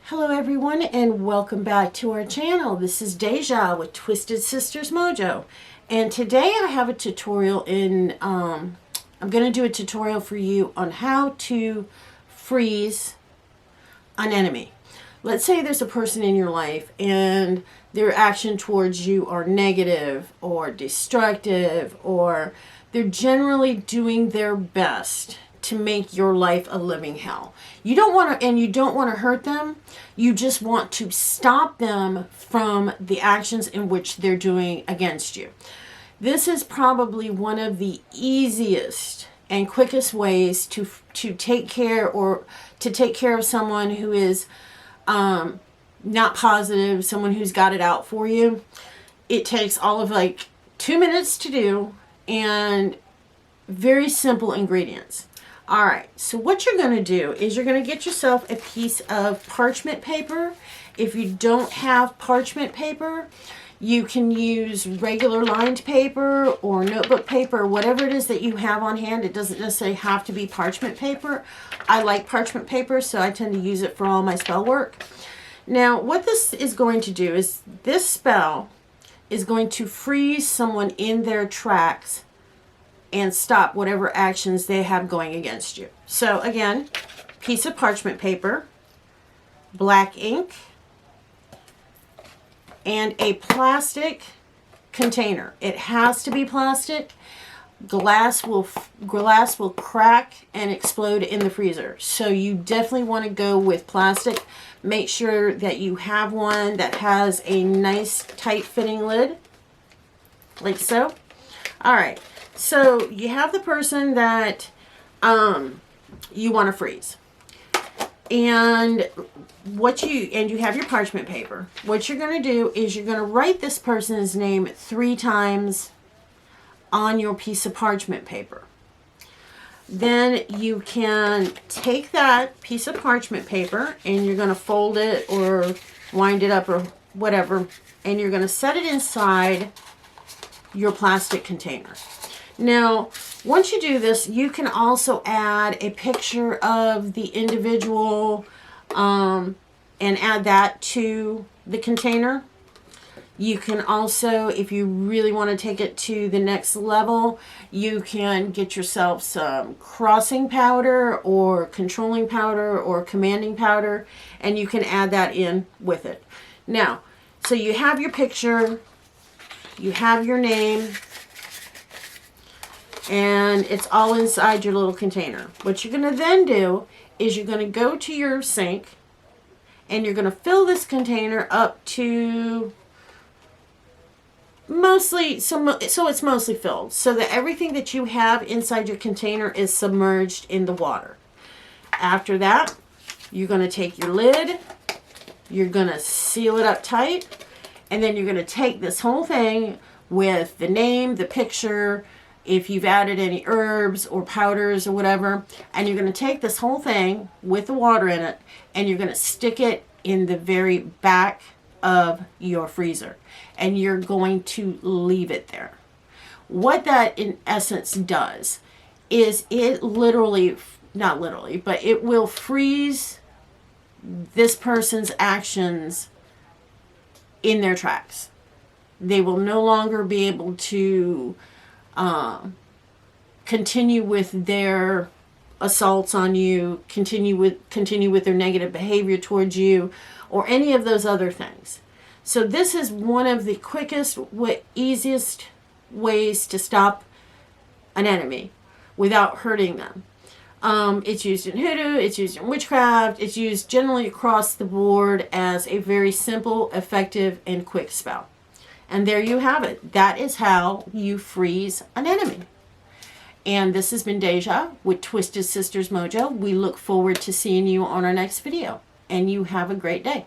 Hello everyone and welcome back to our channel. This is Deja with Twisted Sisters Mojo, and today I have a tutorial I'm going to do a tutorial for you on how to freeze an enemy. Let's say there's a person in your life and their action towards you are negative or destructive, or they're generally doing their best to make your life a living hell. You don't want to hurt them. You just want to stop them from the actions in which they're doing against you. This is probably one of the easiest and quickest ways to take care of someone who is not positive, someone who's got it out for you. It takes all of like 2 minutes to do and very simple ingredients. Alright, so what you're going to do is you're going to get yourself a piece of parchment paper. If you don't have parchment paper, you can use regular lined paper or notebook paper, whatever it is that you have on hand. It doesn't necessarily have to be parchment paper. I like parchment paper, so I tend to use it for all my spell work. Now, what this is going to do is this spell is going to freeze someone in their tracks and stop whatever actions they have going against you. So again, piece of parchment paper, black ink, and a plastic container. It has to be plastic. Glass will crack and explode in the freezer. So you definitely want to go with plastic. Make sure that you have one that has a nice tight fitting lid, like so. All right. So you have the person that you want to freeze, and you have your parchment paper. What you're going to do is you're going to write this person's name 3 times on your piece of parchment paper. Then you can take that piece of parchment paper and you're going to fold it or wind it up or whatever, and you're going to set it inside your plastic container. Now, once you do this, you can also add a picture of the individual and add that to the container. You can also, if you really want to take it to the next level, you can get yourself some crossing powder or controlling powder or commanding powder, and you can add that in with it. Now, so you have your picture, you have your name, and it's all inside your little container. What you're going to then do is you're going to go to your sink and you're going to fill this container up to mostly, so it's mostly filled, so that everything that you have inside your container is submerged in the water. After that, you're going to take your lid, you're going to seal it up tight, and then you're going to take this whole thing with the name, the picture, if you've added any herbs or powders or whatever, and you're going to take this whole thing with the water in it and you're going to stick it in the very back of your freezer, and you're going to leave it there. What that in essence does is it literally, not literally, but it will freeze this person's actions in their tracks. They will no longer be able to continue with their assaults on you, continue with their negative behavior towards you, or any of those other things. So this is one of the quickest, easiest ways to stop an enemy without hurting them. It's used in hoodoo, it's used in witchcraft, it's used generally across the board as a very simple, effective, and quick spell. And there you have it. That is how you freeze an enemy. And this has been Deja with Twisted Sisters Mojo. We look forward to seeing you on our next video. And you have a great day.